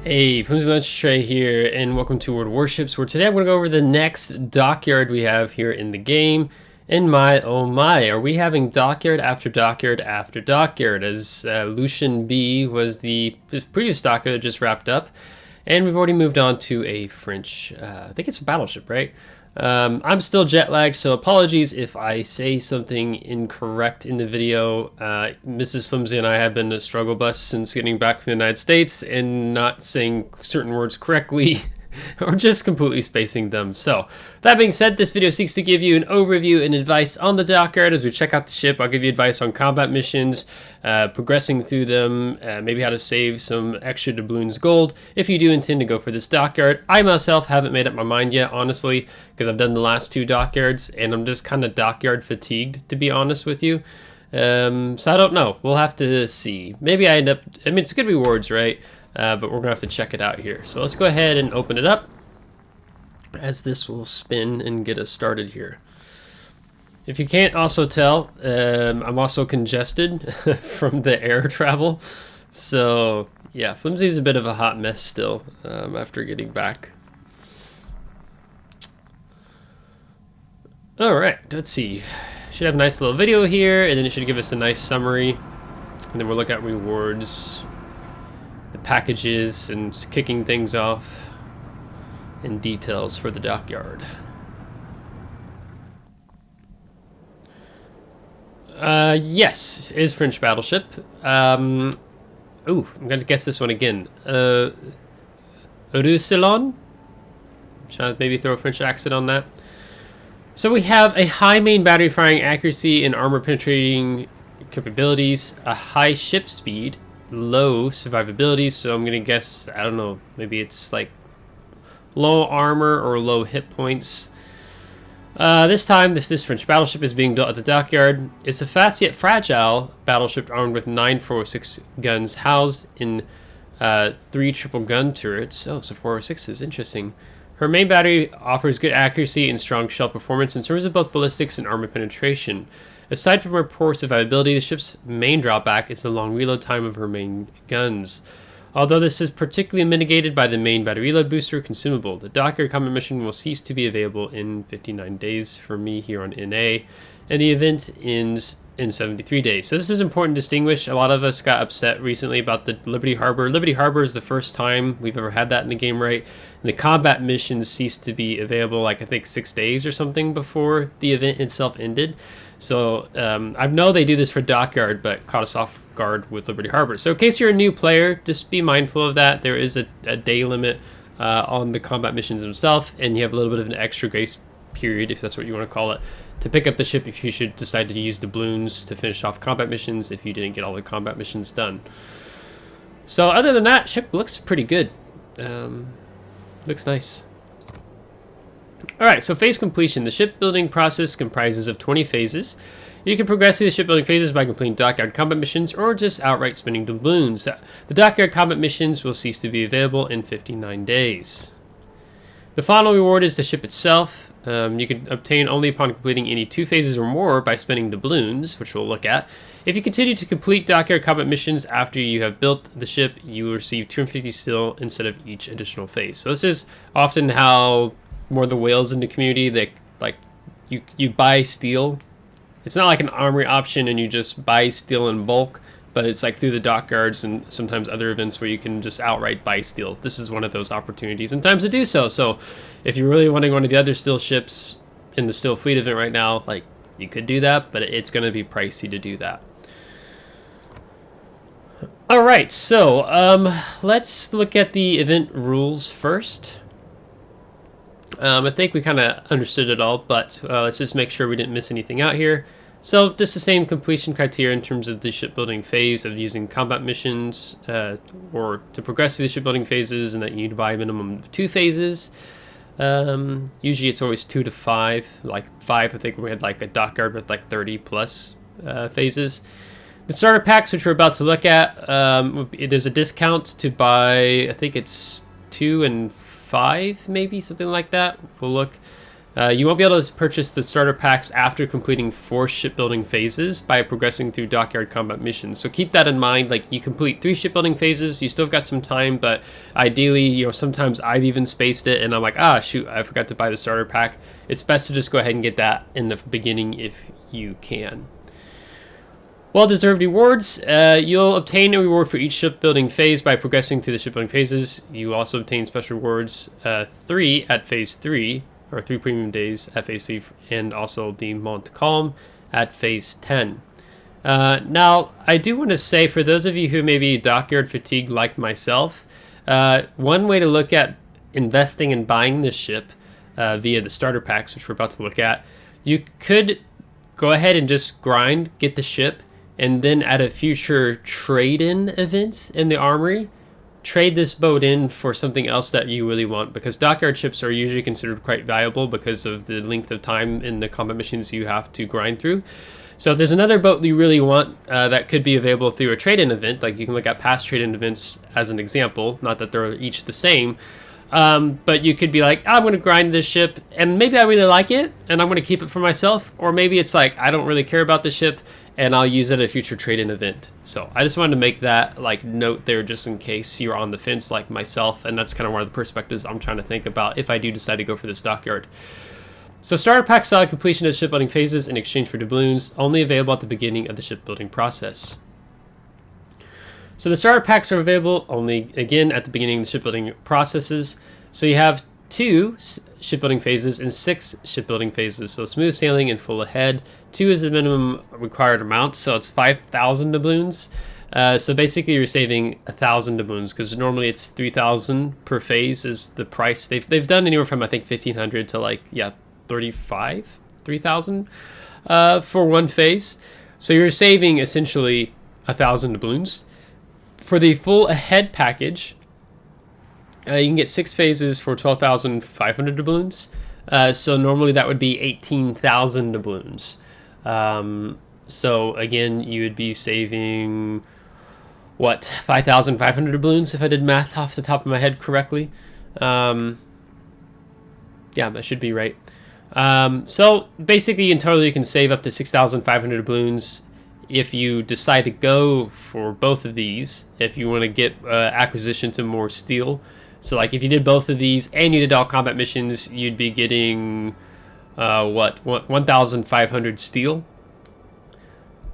Hey, FlimsyLunchTray here, and welcome to World Warships, where today I'm going to go over the next dockyard we have here in the game. And my, oh my, are we having dockyard after dockyard after dockyard, as Lucian B was the previous dockyard that just wrapped up. And we've already moved on to a French, I think it's a battleship, right? I'm still jet lagged, so apologies if I say something incorrect in the video. Mrs. Flimsy and I have been a struggle bus since getting back from the United States and not saying certain words correctly or just completely spacing them. So that being said, this video seeks to give you an overview and advice on the dockyard as we check out the ship. I'll give you advice on combat missions, progressing through them, maybe how to save some extra doubloons gold if you do intend to go for this dockyard. I myself haven't made up my mind yet, honestly, because I've done the last two dockyards and I'm just kind of dockyard fatigued, to be honest with you. So I don't know. We'll have to see. Maybe I end up, I mean, it's good rewards, right? But we're gonna have to check it out here. So let's go ahead and open it up, as this will spin and get us started here. If you can't also tell, I'm also congested from the air travel. So yeah, Flimsy's a bit of a hot mess still after getting back. All right, let's see. Should have a nice little video here, and then it should give us a nice summary. And then we'll look at rewards, the packages, and kicking things off, and details for the dockyard. Yes, it is French battleship. Ooh, I'm gonna guess this one again. Roussillon? Trying to maybe throw a French accent on that. So we have a high main battery firing accuracy and armor penetrating capabilities, a high ship speed, low survivability, so I'm gonna guess, I don't know, maybe it's like low armor or low hit points. This time, this French battleship is being built at the dockyard. It's a fast yet fragile battleship armed with 9 406 guns housed in 3 triple gun turrets. Oh, so 406 interesting. Her main battery offers good accuracy and strong shell performance in terms of both ballistics and armor penetration. Aside from her poor survivability, the ship's main drawback is the long reload time of her main guns. Although this is particularly mitigated by the main battery reload booster consumable, the dockyard combat mission will cease to be available in 59 days for me here on NA, and the event ends in 73 days. So this is important to distinguish. A lot of us got upset recently about the Liberty Harbor. Liberty Harbor is the first time we've ever had that in the game, right? And the combat missions ceased to be available, like I think 6 days or something before the event itself ended. So I know they do this for Dockyard, but caught us off guard with Liberty Harbor. So in case you're a new player, just be mindful of that. There is a day limit on the combat missions themselves, and you have a little bit of an extra grace period, if that's what you want to call it, to pick up the ship if you should decide to use doubloons to finish off combat missions if you didn't get all the combat missions done. So other than that, ship looks pretty good. Looks nice. Alright, so phase completion. The shipbuilding process comprises of 20 phases. You can progress through the shipbuilding phases by completing dockyard combat missions or just outright spending doubloons. The dockyard combat missions will cease to be available in 59 days. The final reward is the ship itself. You can obtain only upon completing any 2 phases or more by spending doubloons, which we'll look at. If you continue to complete dockyard combat missions after you have built the ship, you will receive 250 steel instead of each additional phase. So this is often how more of the whales in the community, they like you buy steel. It's not like an armory option and you just buy steel in bulk, but it's like through the dockyards and sometimes other events where you can just outright buy steel. This is one of those opportunities and times to do so. So if you're really wanting one of the other steel ships in the steel fleet event right now, like, you could do that, but it's going to be pricey to do that. All right, so let's look at the event rules first. I think we kind of understood it all, but let's just make sure we didn't miss anything out here. So just the same completion criteria in terms of the shipbuilding phase of using combat missions or to progress through the shipbuilding phases, and that you need to buy a minimum of 2 phases. Usually it's always 2 to 5, like 5 I think we had like a dockyard with like 30 plus phases. The starter packs, which we're about to look at, there's a discount to buy, I think it's 2 and 5 maybe, something like that. We'll look. You won't be able to purchase the starter packs after completing 4 shipbuilding phases by progressing through Dockyard combat missions. So keep that in mind. Like, you complete 3 shipbuilding phases, you still have got some time, but ideally, you know, sometimes I've even spaced it and I'm like, ah, shoot, I forgot to buy the starter pack. It's best to just go ahead and get that in the beginning if you can. Well-deserved rewards. You'll obtain a reward for each shipbuilding phase by progressing through the shipbuilding phases. You also obtain special rewards 3 at phase 3, or 3 premium days at phase 3, and also the Montcalm at phase 10. Now, I do want to say, for those of you who may be Dockyard fatigued like myself, one way to look at investing and buying this ship via the starter packs, which we're about to look at, you could go ahead and just grind, get the ship, and then at a future trade-in event in the armory, trade this boat in for something else that you really want, because Dockyard ships are usually considered quite valuable because of the length of time in the combat missions you have to grind through. So if there's another boat you really want that could be available through a trade-in event, like you can look at past trade-in events as an example, not that they're each the same, but you could be like, I'm going to grind this ship, and maybe I really like it, and I'm going to keep it for myself, or maybe it's like, I don't really care about the ship, and I'll use it at a future trade-in event. So I just wanted to make that like note there just in case you're on the fence like myself, and that's kind of one of the perspectives I'm trying to think about if I do decide to go for this Dockyard. So starter pack style completion of shipbuilding phases in exchange for doubloons, only available at the beginning of the shipbuilding process. So the starter packs are available only, again, at the beginning of the shipbuilding processes. So you have 2 shipbuilding phases and 6 shipbuilding phases. So smooth sailing and full ahead. 2 is the minimum required amount, so it's 5,000 doubloons. So basically you're saving 1,000 doubloons, because normally it's 3,000 per phase is the price. They've done anywhere from, I think, 1,500 to like, yeah, 3,000 for one phase. So you're saving essentially 1,000 doubloons. For the full ahead package, you can get 6 phases for 12,500 doubloons. So normally that would be 18,000 doubloons. So again, you would be saving, what, 5,500 doubloons if I did math off the top of my head correctly. Yeah, that should be right. So basically in total you can save up to 6,500 doubloons if you decide to go for both of these, if you want to get acquisition to more steel. So like if you did both of these and you did all combat missions, you'd be getting 1,500 steel.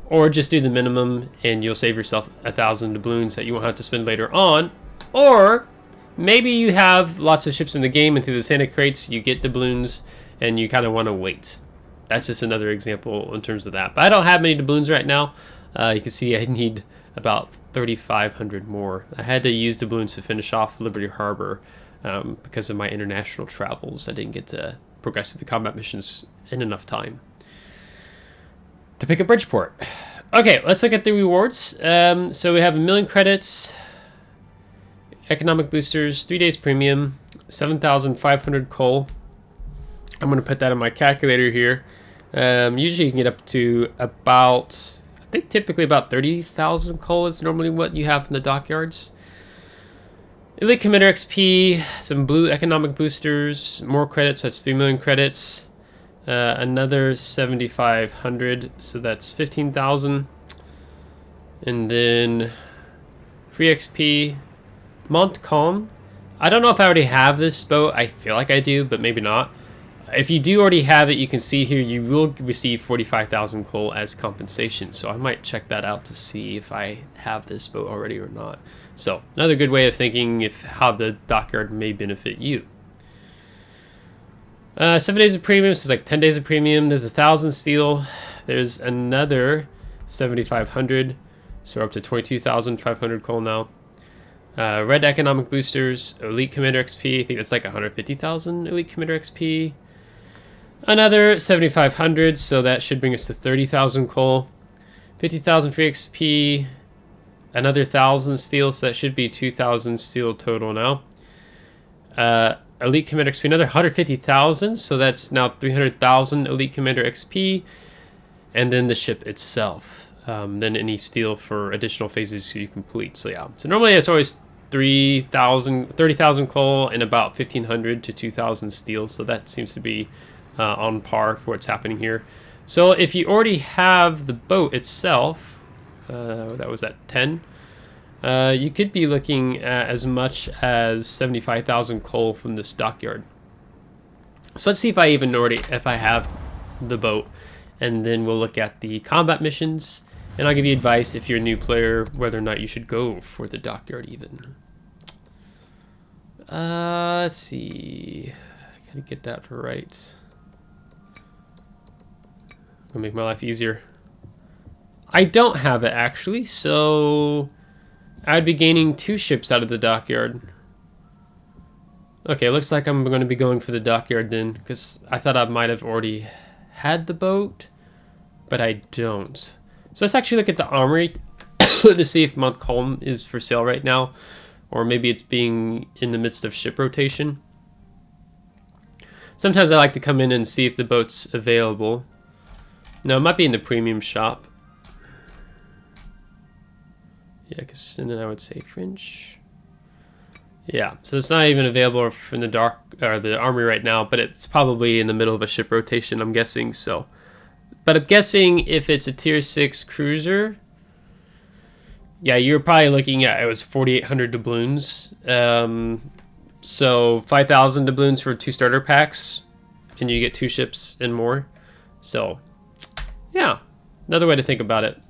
Or just do the minimum and you'll save yourself 1,000 doubloons that you won't have to spend later on. Or maybe you have lots of ships in the game and through the Santa crates you get doubloons and you kind of want to wait. That's just another example in terms of that. But I don't have many doubloons right now. You can see I need about 3,500 more. I had to use doubloons to finish off Liberty Harbor because of my international travels. I didn't get to progress through the combat missions in enough time to pick up Bridgeport. Okay, let's look at the rewards. So we have 1,000,000 credits, economic boosters, 3 days premium, 7,500 coal. I'm going to put that in my calculator here. Usually you can get up to about, I think typically about 30,000 coal is normally what you have in the dockyards. Elite Commander XP, some blue economic boosters, more credits, that's 3,000,000 credits. Another 7,500, so that's 15,000. And then free XP, Montcalm. I don't know if I already have this boat. I feel like I do, but maybe not. If you do already have it, you can see here you will receive 45,000 coal as compensation. So I might check that out to see if I have this boat already or not. So another good way of thinking if how the dockyard may benefit you. 7 days of premium, so it's like 10 days of premium. There's 1,000 steel. There's another 7,500. So we're up to 22,500 coal now. Red economic boosters, elite commander XP. I think that's like 150,000 elite commander XP. Another 7,500, so that should bring us to 30,000 coal. 50,000 free XP. Another 1,000 steel, so that should be 2,000 steel total now. Elite Commander XP, another 150,000, so that's now 300,000 Elite Commander XP. And then the ship itself. Then any steel for additional phases you complete. So yeah, so normally it's always 30,000 coal and about 1,500 to 2,000 steel. So that seems to be on par for what's happening here. So if you already have the boat itself, that was at 10, you could be looking at as much as 75,000 coal from this dockyard. So let's see if I even if I have the boat, and then we'll look at the combat missions, and I'll give you advice if you're a new player whether or not you should go for the dockyard even. Let's see. I gotta get that right. Gonna make my life easier. I don't have it actually, so I'd be gaining 2 ships out of the dockyard. Okay, looks like I'm going to be going for the dockyard then, because I thought I might have already had the boat, but I don't. So let's actually look at the armory to see if Montcalm is for sale right now, or maybe it's being in the midst of ship rotation. Sometimes I like to come in and see if the boat's available. No, it might be in the premium shop. Yeah, because then I would say French. Yeah, so it's not even available from the armory right now, but it's probably in the middle of a ship rotation, I'm guessing. So, but I'm guessing if it's a tier 6 cruiser, yeah, you're probably looking at, it was 4,800 doubloons. So 5,000 doubloons for 2 starter packs, and you get 2 ships and more. So yeah, another way to think about it.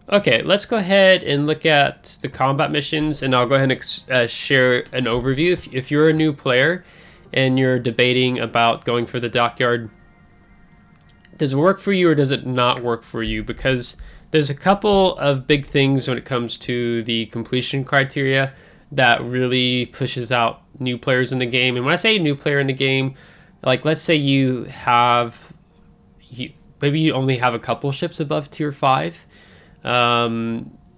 Okay, let's go ahead and look at the combat missions, and I'll go ahead and share an overview. If you're a new player and you're debating about going for the dockyard, does it work for you or does it not work for you? Because there's a couple of big things when it comes to the completion criteria that really pushes out new players in the game. And when I say new player in the game, like let's say you have, maybe you only have a couple ships above tier 5.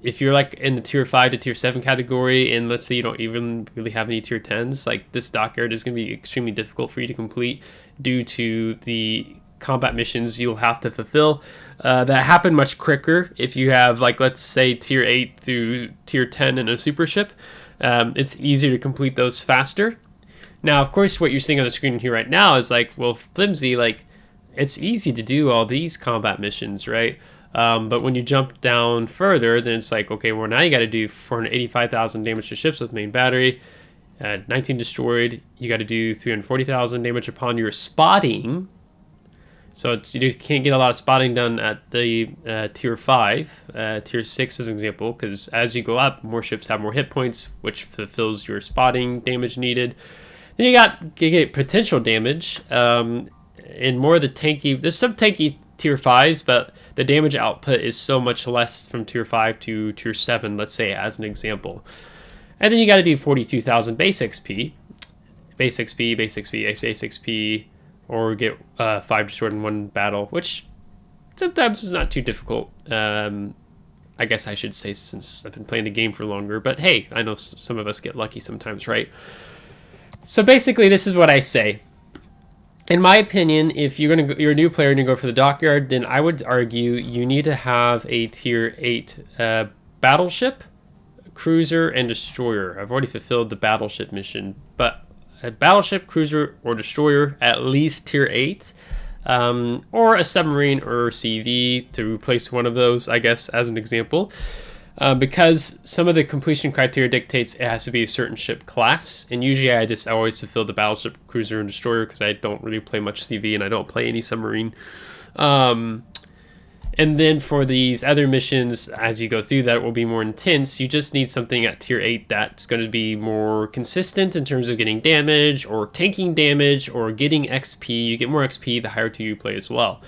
If you're like in the tier 5 to tier 7 category, and let's say you don't even really have any tier 10s, like this dockyard is going to be extremely difficult for you to complete due to the combat missions you'll have to fulfill that happen much quicker. If you have, like, let's say tier 8 through tier 10 in a super ship, it's easier to complete those faster. Now, of course, what you're seeing on the screen here right now is like, well, Flimsy, like, it's easy to do all these combat missions, right? But when you jump down further, then it's like, okay, well, now you got to do 485,000 damage to ships with main battery, 19 destroyed. You got to do 340,000 damage upon your spotting. So you can't get a lot of spotting done at the tier 5, tier 6 as an example, because as you go up, more ships have more hit points, which fulfills your spotting damage needed. Then you get potential damage, and more of the tanky. There's some tanky tier 5s, but the damage output is so much less from tier 5 to tier 7, let's say, as an example. And then you got to do 42,000 base XP, base XP, base XP, base XP, or get 5 destroyed in one battle, which sometimes is not too difficult. I guess I should say, since I've been playing the game for longer, but hey, I know some of us get lucky sometimes, right? So basically, this is what I say. In my opinion, if you're a new player and you go for the dockyard, then I would argue you need to have a tier 8 battleship, cruiser, and destroyer. I've already fulfilled the battleship mission, but a battleship, cruiser, or destroyer, at least tier 8, or a submarine or CV to replace one of those, I guess, as an example. Because some of the completion criteria dictates it has to be a certain ship class, and usually I always fulfill the battleship, cruiser, and destroyer because I don't really play much CV and I don't play any submarine. And then for these other missions, as you go through that, it will be more intense. You just need something at tier 8 that's going to be more consistent in terms of getting damage or taking damage or getting XP. You get more XP the higher tier you play as well.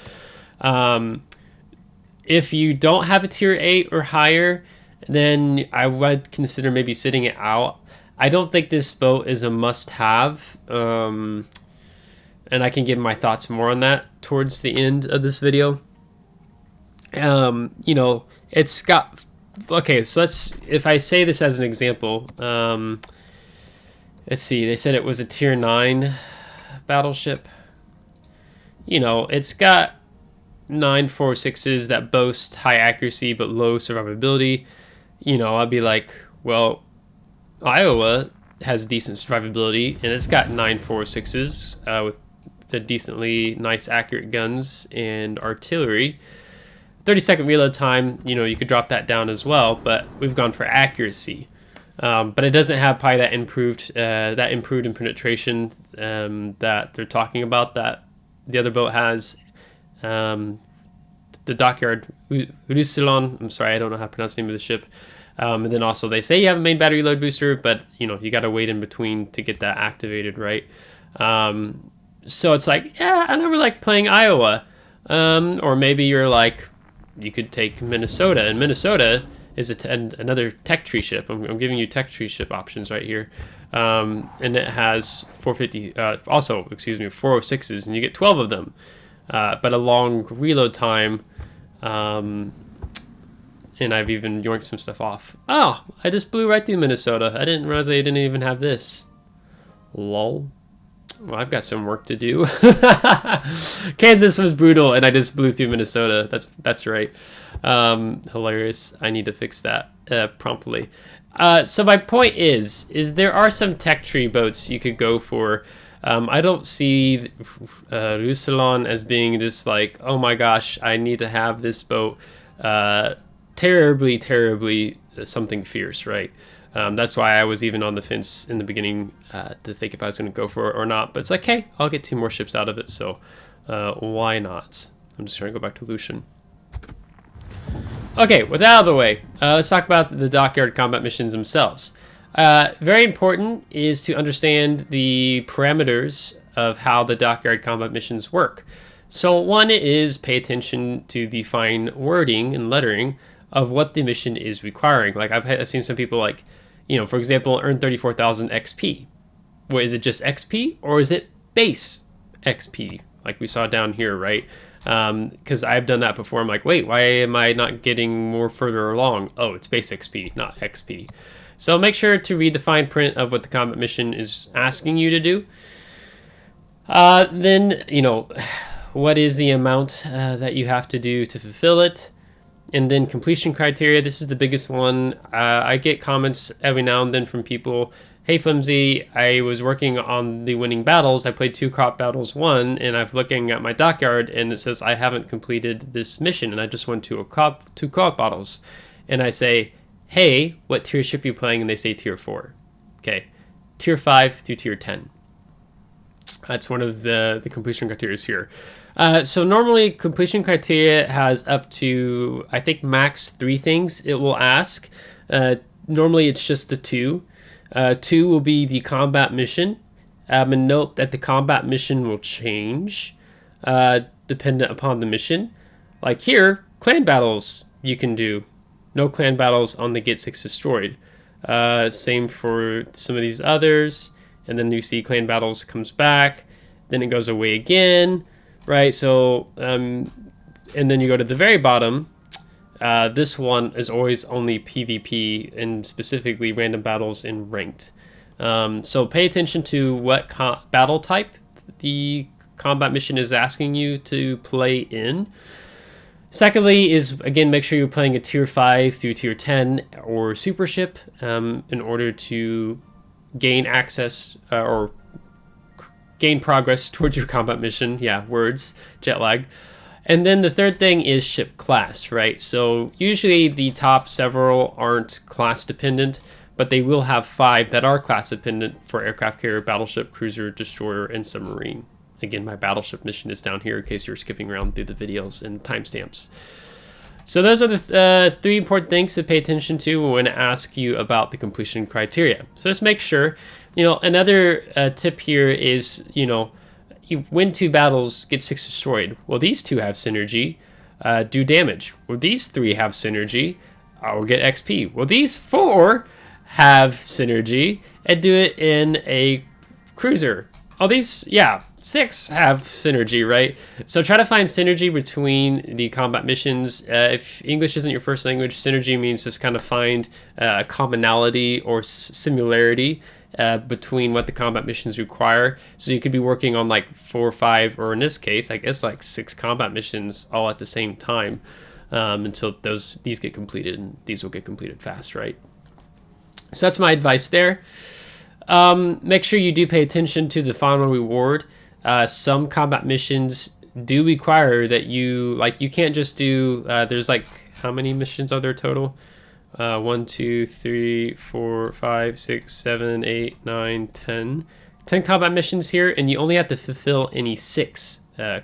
If you don't have a tier 8 or higher, then I would consider maybe sitting it out. I don't think this boat is a must-have, and I can give my thoughts more on that towards the end of this video. You know, it's got, okay, so if I say this as an example, let's see, they said it was a tier 9 battleship. You know, it's got 946s that boast high accuracy but low survivability. You know, I'd be like, well, Iowa has decent survivability and it's got 946s with decently nice accurate guns and artillery. 30-second reload time, you know, you could drop that down as well, but we've gone for accuracy. But it doesn't have probably that improved in penetration that they're talking about that the other boat has. The Dockyard, Roussillon, I'm sorry, I don't know how to pronounce the name of the ship. And then also they say you have a main battery load booster, but you know, you got to wait in between to get that activated, right? So it's like, yeah, I never like playing Iowa. Or maybe you're like, you could take Minnesota, and Minnesota is another tech tree ship. I'm giving you tech tree ship options right here. And it has 406s, and you get 12 of them. But a long reload time, and I've even yoinked some stuff off. Oh, I just blew right through Minnesota. I didn't realize they didn't even have this. Lol. Well, I've got some work to do. Kansas was brutal, and I just blew through Minnesota. That's right. Hilarious. I need to fix that promptly. So my point is there are some tech tree boats you could go for. I don't see Roussillon as being this like, oh my gosh, I need to have this boat terribly something fierce, right? That's why I was even on the fence in the beginning to think if I was going to go for it or not. But it's like, hey, I'll get 2 more ships out of it, so why not? I'm just trying to go back to Lucian. Okay, with that out of the way, let's talk about the Dockyard combat missions themselves. Very important is to understand the parameters of how the Dockyard combat missions work. So one is pay attention to the fine wording and lettering of what the mission is requiring. Like I've seen some people like, you know, for example, earn 34,000 XP. Well, is it just XP or is it base XP? Like we saw down here, right? Because I've done that before. I'm like, wait, why am I not getting more further along? Oh, it's base XP, not XP. So make sure to read the fine print of what the combat mission is asking you to do. Then, you know, what is the amount that you have to do to fulfill it? And then completion criteria. This is the biggest one. I get comments every now and then from people, hey Flimsy, I was working on the winning battles. I played 2 co-op battles, 1, and I'm looking at my Dockyard and it says I haven't completed this mission and I just won 2 co-op battles. And I say, hey, what tier ship are you playing? And they say tier 4. Okay, tier 5 through tier 10. That's one of the completion criteria here. So normally completion criteria has up to, I think, max 3 things it will ask. Normally it's just the 2. 2 will be the combat mission. And note that the combat mission will change dependent upon the mission. Like here, clan battles you can do. No clan battles on the Get 6 destroyed. Same for some of these others. And then you see clan battles comes back. Then it goes away again. Right, so, and then you go to the very bottom. This one is always only PvP and specifically random battles in ranked. So pay attention to what battle type the combat mission is asking you to play in. Secondly is, again, make sure you're playing a tier 5 through tier 10 or super ship in order to gain access or gain progress towards your combat mission. Yeah, words, jet lag. And then the third thing is ship class, right? So usually the top several aren't class dependent, but they will have 5 that are class dependent for aircraft carrier, battleship, cruiser, destroyer, and submarine. Again, my battleship mission is down here in case you're skipping around through the videos and timestamps. So those are the 3 important things to pay attention to when I ask you about the completion criteria. So just make sure. You know, another tip here is, you know, you win 2 battles, get 6 destroyed. Well, these 2 have synergy, do damage. Well, these 3 have synergy, will get XP. Well, these 4 have synergy and do it in a cruiser. Oh, these, yeah, 6 have synergy, right? So try to find synergy between the combat missions. If English isn't your first language, synergy means just kind of find commonality or similarity between what the combat missions require. So you could be working on like 4 or 5, or in this case, I guess like 6 combat missions all at the same time until these get completed, and these will get completed fast, right? So that's my advice there. Make sure you do pay attention to the final reward. some combat missions do require that you can't just do there's like, how many missions are there total? 1, 2, 3, 4, 5, 6, 7, 8, 9, 10 combat missions here, and you only have to fulfill any 6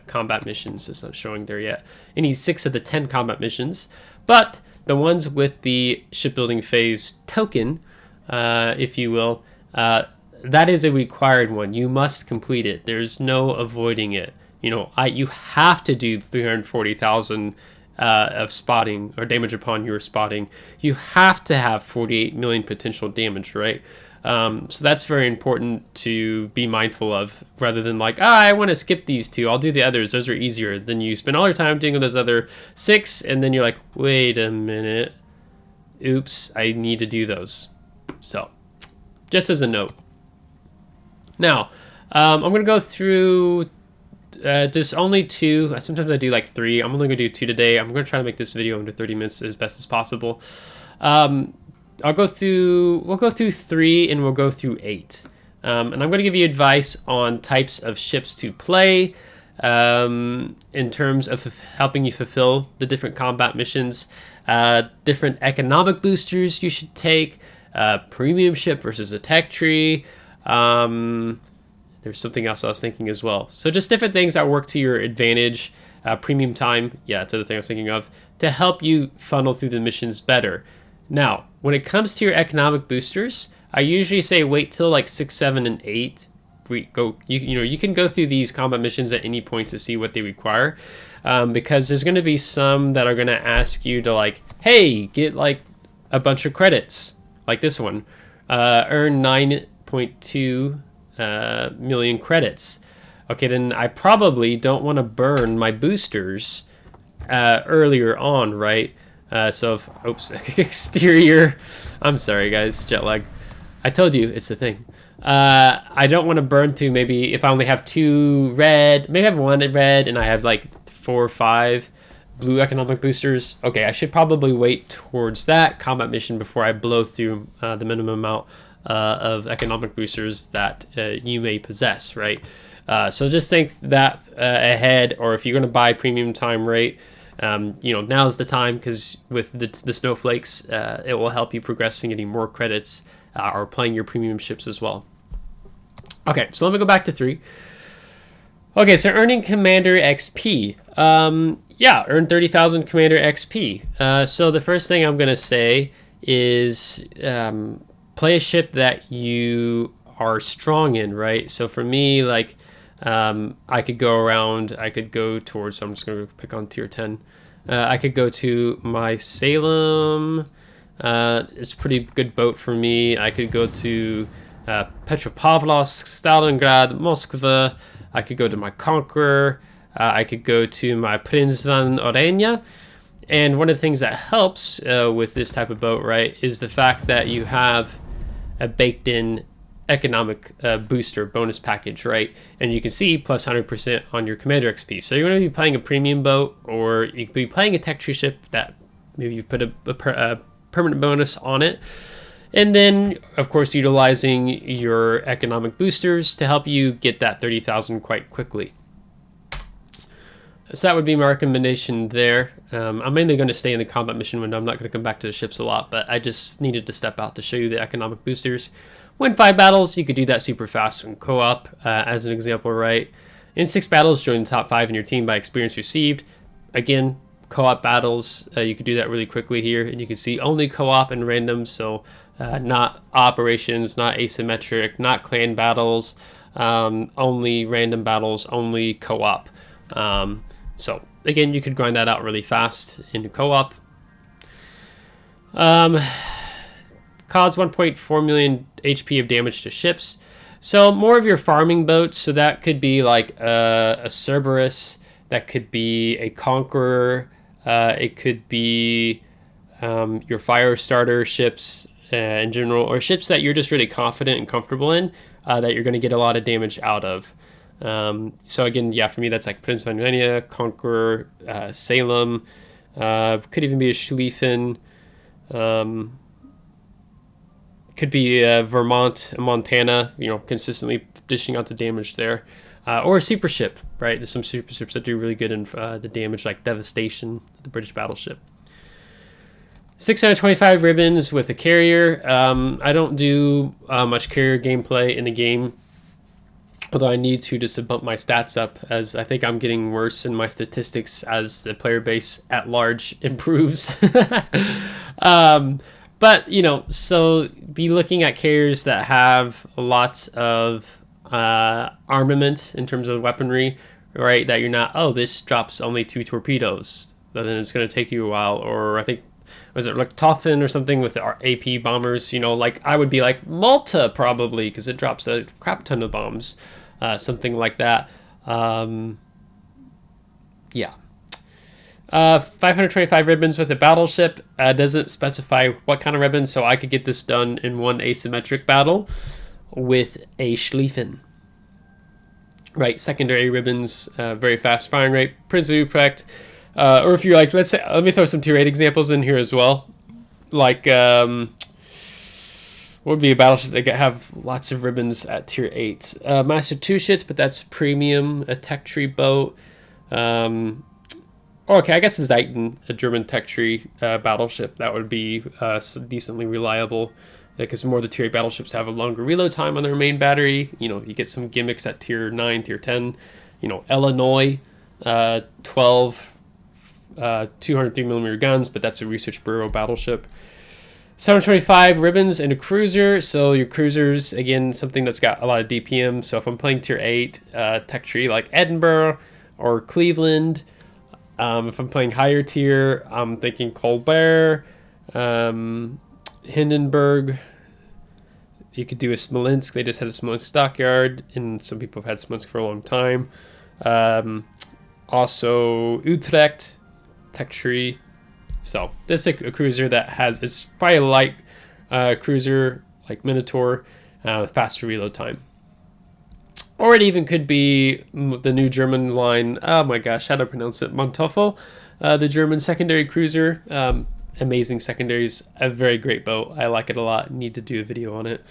combat missions. It's not showing there yet. Any 6 of the 10 combat missions, but the ones with the shipbuilding phase token, if you will, that is a required one. You must complete it. There's no avoiding it. You know, you have to do 340,000 of spotting or damage upon your spotting. You have to have 48 million potential damage, right? So that's very important to be mindful of, rather than like, I want to skip these 2. I'll do the others. Those are easier. Then you spend all your time doing those other 6, and then you're like, wait a minute. Oops, I need to do those. So, just as a note. Now, I'm going to go through just only 2. Sometimes I do like 3. I'm only going to do 2 today. I'm going to try to make this video under 30 minutes as best as possible. We'll go through 3 and we'll go through 8. And I'm going to give you advice on types of ships to play in terms of helping you fulfill the different combat missions, different economic boosters you should take, premium ship versus a tech tree. There's something else I was thinking as well. So just different things that work to your advantage. Premium time, yeah, that's the other thing I was thinking of, to help you funnel through the missions better. Now, when it comes to your economic boosters, I usually say wait till like 6, 7, and 8. You can go through these combat missions at any point to see what they require, because there's going to be some that are going to ask you to like, hey, get like a bunch of credits, like this one, earn 9.2 million credits. Okay, then I probably don't want to burn my boosters earlier on, right? Exterior. I'm sorry, guys, jet lag. I told you, it's the thing. I don't want to burn through, maybe if I only have 2 red, maybe I have 1 red and I have like 4 or 5 blue economic boosters. Okay, I should probably wait towards that combat mission before I blow through the minimum amount of economic boosters that you may possess, right? So just think that ahead, or if you're going to buy premium time rate, now's the time, because with the snowflakes, it will help you progress and getting more credits or playing your premium ships as well. Okay, so let me go back to 3. Okay, so earning Commander XP. Earn 30,000 Commander XP. So the first thing I'm going to say is play a ship that you are strong in, right? So for me, like, I could go towards, so I'm just going to pick on tier 10. I could go to my Salem. It's a pretty good boat for me. I could go to Petropavlovsk, Stalingrad, Moskva. I could go to my Conqueror. I could go to my Prince van Oranje. And one of the things that helps with this type of boat, right, is the fact that you have a baked-in economic booster bonus package, right? And you can see plus 100% on your Commander XP. So you're going to be playing a premium boat, or you could be playing a tech tree ship that maybe you've put a permanent bonus on it. And then, of course, utilizing your economic boosters to help you get that 30,000 quite quickly. So that would be my recommendation there. I'm mainly going to stay in the combat mission window. I'm not going to come back to the ships a lot, but I just needed to step out to show you the economic boosters. Win 5 battles, you could do that super fast in co-op, as an example, right? In 6 battles, join the top 5 in your team by experience received. Again, co-op battles, you could do that really quickly here, and you can see only co-op and random, so not operations, not asymmetric, not clan battles, only random battles, only co-op. So again, you could grind that out really fast into co-op. Cause 1.4 million HP of damage to ships. So more of your farming boats. So that could be like a Cerberus. That could be a Conqueror. It could be your fire starter ships in general, or ships that you're just really confident and comfortable in, that you're going to get a lot of damage out of. So again, yeah, for me, that's like Prince van Oranje, Conqueror, Salem, could even be a Schlieffen, could be Vermont, Montana, consistently dishing out the damage there. or a super ship, right? There's some super ships that do really good in the damage, like Devastation, the British battleship. 625 ribbons with a carrier. I don't do much carrier gameplay in the game, although I need to just to bump my stats up, as I think I'm getting worse in my statistics as the player base at large improves. But, you know, so be looking at carriers that have lots of armament in terms of weaponry, right? That you're not, oh, this drops only 2 torpedoes, but then it's going to take you a while. Or I think, was it like Toffin or something with the AP bombers? You know, like I would be like Malta probably, because it drops a crap ton of bombs, something like that. Yeah. 525 ribbons with a battleship. Doesn't specify what kind of ribbon, so I could get this done in one asymmetric battle with a Schlieffen. Right, secondary ribbons, very fast firing rate, Prince of Utrecht. Or if you're like, let's say, let me throw some tier 8 examples in here as well. Like, what would be a battleship that have lots of ribbons at tier 8? Massachusetts, but that's premium, a tech tree boat. Okay, I guess Zeiten, a German tech tree battleship, that would be decently reliable, because more of the tier 8 battleships have a longer reload time on their main battery. You know, you get some gimmicks at tier 9, tier 10. You know, Illinois, 12, 203mm guns, but that's a Research Bureau battleship. 725 ribbons and a cruiser. So your cruisers, again, something that's got a lot of DPM. So if I'm playing tier 8 tech tree like Edinburgh or Cleveland, if I'm playing higher tier, I'm thinking Colbert, Hindenburg. You could do a Smolensk. They just had a Smolensk Dockyard, and some people have had Smolensk for a long time. Also Utrecht, tech tree. So this is a cruiser that has, it's probably a light cruiser like Minotaur with faster reload time. Or it even could be the new German line, oh my gosh, how to pronounce it, Manteuffel, the German secondary cruiser. Amazing secondaries, a very great boat. I like it a lot, need to do a video on it.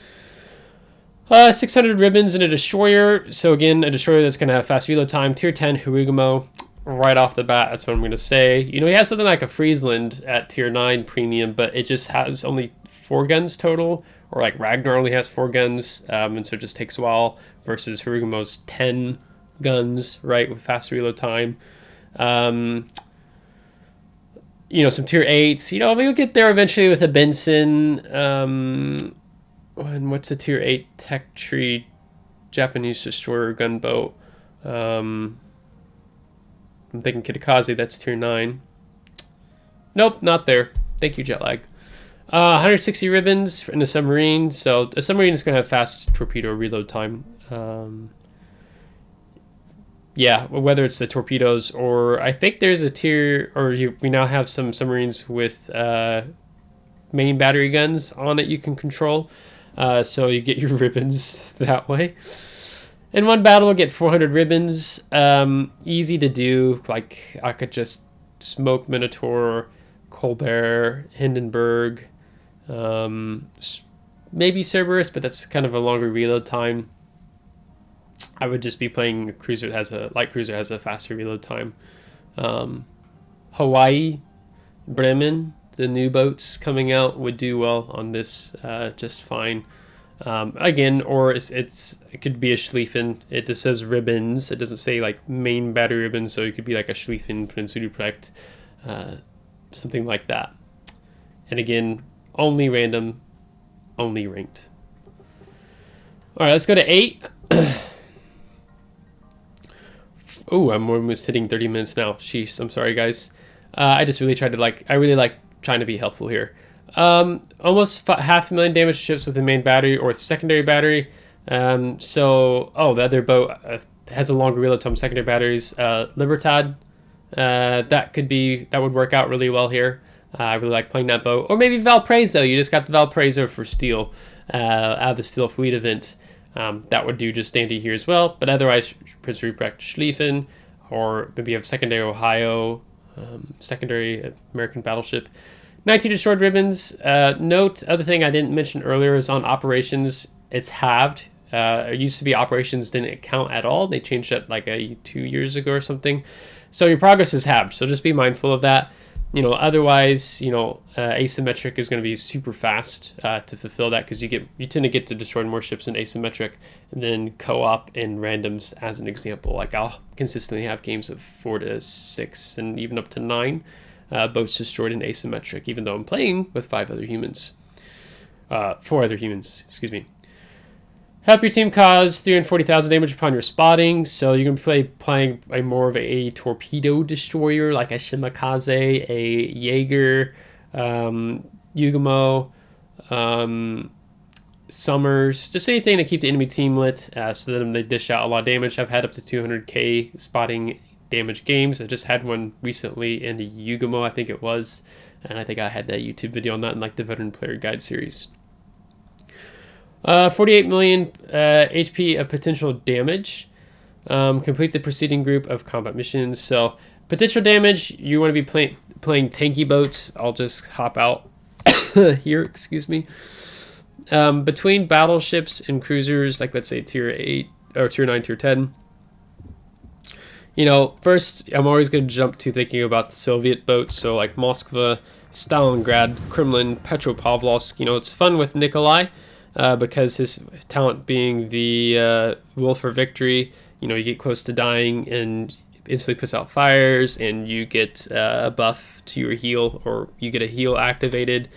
600 ribbons and a destroyer. So again, a destroyer that's going to have fast reload time. Tier 10 Hirugamo, right off the bat, that's what I'm going to say. You know, he has something like a Friesland at tier 9 premium, but it just has only 4 guns total. Or like Ragnar only has 4 guns, and so it just takes a while, versus Hirugamo's 10 guns, right, with fast reload time. You know, some tier 8s. You know, we'll get there eventually with a Benson. And what's a tier 8 tech tree Japanese destroyer gunboat? I'm thinking Kitakaze, that's tier 9. Nope, not there. Thank you, Jetlag. 160 ribbons in a submarine. So a submarine is going to have fast torpedo reload time. Yeah, whether it's the torpedoes or I think there's a tier, or we now have some submarines with main battery guns on it you can control. So you get your ribbons that way. In one battle, we'll get 400 ribbons. Easy to do. Like I could just smoke Minotaur, Colbert, Hindenburg. Maybe Cerberus, but that's kind of a longer reload time. I would just be playing a cruiser that has a light cruiser has a faster reload time. Hawaii, Bremen, the new boats coming out would do well on this just fine. Again, or it could be a Schlieffen. It just says ribbons. It doesn't say like main battery ribbons, so it could be like a Schlieffen, Prinz Ruprecht, something like that. And again, only random, only ranked. All right, let's go to 8. Oh, I'm almost hitting 30 minutes now. Sheesh, I'm sorry, guys. I just really tried to I really like trying to be helpful here. Almost 500,000 damage to ships with the main battery or secondary battery. The other boat has a longer reload time, secondary batteries. Libertad, that would work out really well here. I really like playing that boat. Or maybe Valparaiso. You just got the Valparaiso for steel out of the Steel Fleet event. That would do just dandy here as well. But otherwise, Prinz Ruprecht Schlieffen, or maybe you have secondary Ohio, secondary American battleship. 19 destroyed ribbons. Note, other thing I didn't mention earlier is on operations, it's halved. It used to be operations didn't count at all. They changed it like 2 years ago or something. So your progress is halved. So just be mindful of that. Otherwise, asymmetric is going to be super fast to fulfill that, because you tend to get to destroy more ships in asymmetric, and then co-op and randoms as an example. Like I'll consistently have games of 4 to 6 and even up to 9 boats destroyed in asymmetric, even though I'm playing with 4 other humans, excuse me. Help your team cause 340,000 damage upon your spotting. So you're going to be playing more of a torpedo destroyer, like a Shimakaze, a Jaeger, Yugamo, Summers, just anything to keep the enemy team lit, so that they dish out a lot of damage. I've had up to 200k spotting damage games. I just had one recently in the Yugamo, I think it was, and I think I had that YouTube video on that in like the Veteran Player Guide series. 48 million HP of potential damage. Complete the preceding group of combat missions. So potential damage, you want to be playing tanky boats. I'll just hop out here, excuse me. Between battleships and cruisers, like let's say tier 8 or tier 9, tier 10. First I'm always going to jump to thinking about the Soviet boats. So like Moskva, Stalingrad, Kremlin, Petropavlovsk. It's fun with Nikolai. Because his talent being the will for victory, you get close to dying and instantly puts out fires, and you get a buff to your heal, or you get a heal activated.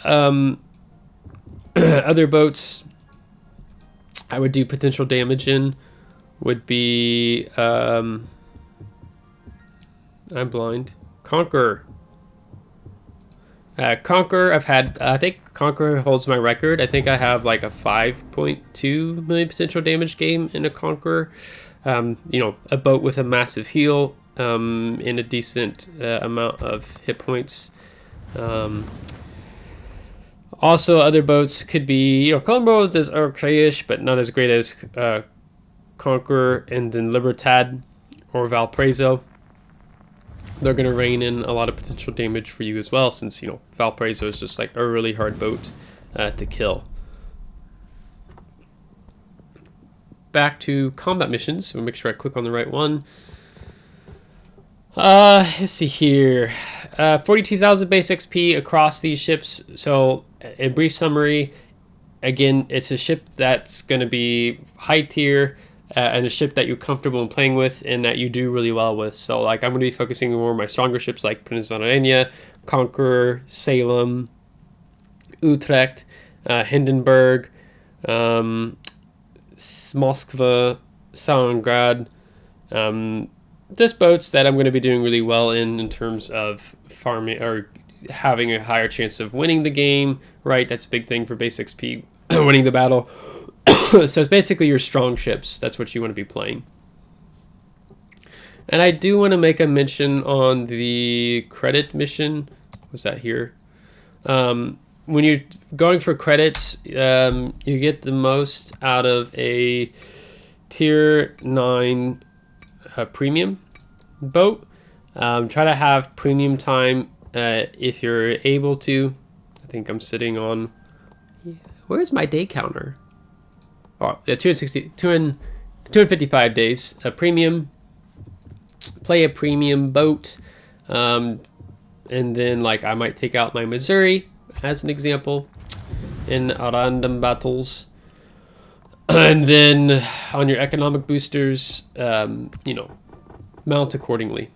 Other boats I would do potential damage in would be I'm blind. Conqueror. Conqueror, I think Conqueror holds my record. I think I have like a 5.2 million potential damage game in a Conqueror. A boat with a massive heal, and a decent amount of hit points. Also, other boats could be, Colombo is okay-ish, but not as great as Conqueror, and then Libertad or Valparaiso. They're going to rein in a lot of potential damage for you as well, since, Valparaiso is just like a really hard boat to kill. Back to combat missions. So make sure I click on the right one. Let's see here. 42,000 base XP across these ships. So, in brief summary, again, it's a ship that's going to be high tier, and a ship that you're comfortable in playing with and that you do really well with. So like I'm going to be focusing more on my stronger ships like Prince Vanarenia, Conqueror, Salem, Utrecht, Hindenburg, Moskva, Stalingrad. Just boats that I'm going to be doing really well in terms of farming or having a higher chance of winning the game, right? That's a big thing for base XP, winning the battle. So it's basically your strong ships. That's what you want to be playing. And I do want to make a mention on the credit mission. Was that here? When you're going for credits, you get the most out of a tier 9 premium boat. Try to have premium time if you're able to. I think I'm sitting on... Where's my day counter? Oh, yeah, 255 days. A premium. Play a premium boat. And then, like, I might take out my Missouri as an example in random battles. And then on your economic boosters, mount accordingly.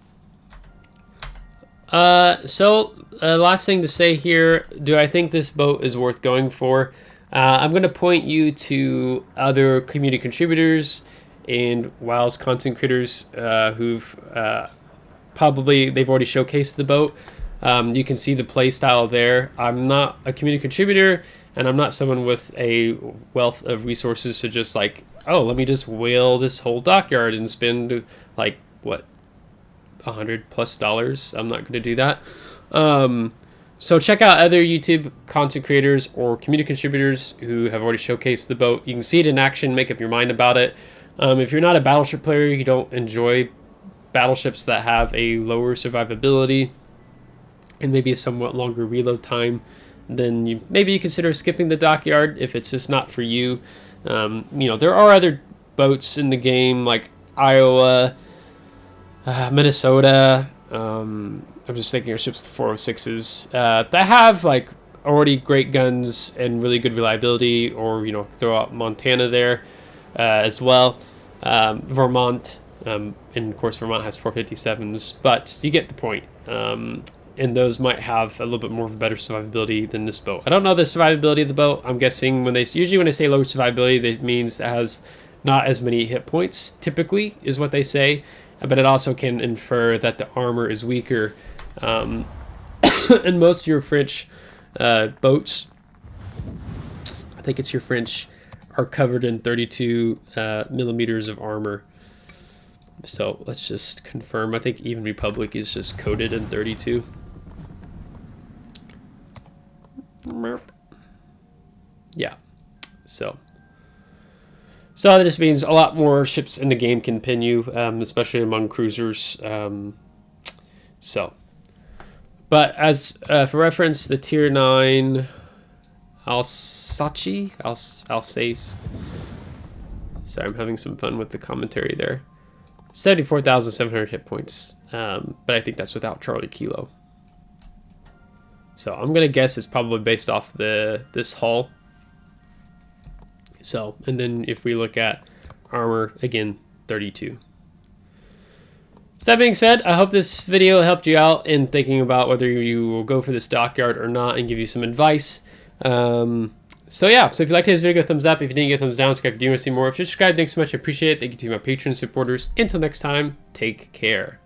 Last thing to say here, do I think this boat is worth going for? I'm going to point you to other community contributors and WoW's content creators who've they've already showcased the boat. You can see the play style there. I'm not a community contributor, and I'm not someone with a wealth of resources to just like, oh, let me just whale this whole dockyard and spend like what, $100+ I'm not going to do that. So check out other YouTube content creators or community contributors who have already showcased the boat. You can see it in action, make up your mind about it. If you're not a Battleship player, you don't enjoy battleships that have a lower survivability and maybe a somewhat longer reload time, then maybe you consider skipping the Dockyard if it's just not for you. There are other boats in the game like Iowa, Minnesota. I'm just thinking of ships with 406s that have like already great guns and really good reliability, or throw out Montana there as well. Vermont, and of course Vermont has 457s, but you get the point. And those might have a little bit more of a better survivability than this boat. I don't know the survivability of the boat. I'm guessing when they say low survivability, that means it has not as many hit points, typically, is what they say. But it also can infer that the armor is weaker. And most of your French boats, I think it's your French, are covered in 32 millimeters of armor. So let's just confirm. I think even Republic is just coated in 32. Yeah. So that just means a lot more ships in the game can pin you, especially among cruisers. But as for reference, the Tier 9 Alsace. Sorry, I'm having some fun with the commentary there. 74,700 hit points, but I think that's without Charlie Kilo. So I'm gonna guess it's probably based off this hull. So, and then if we look at armor, again, 32. So that being said, I hope this video helped you out in thinking about whether you will go for this Dockyard or not, and give you some advice. So yeah, so if you liked this video, give a thumbs up. If you didn't, give a thumbs down. Subscribe if you do want to see more. If you're subscribed, thanks so much. I appreciate it. Thank you to my Patreon supporters. Until next time, take care.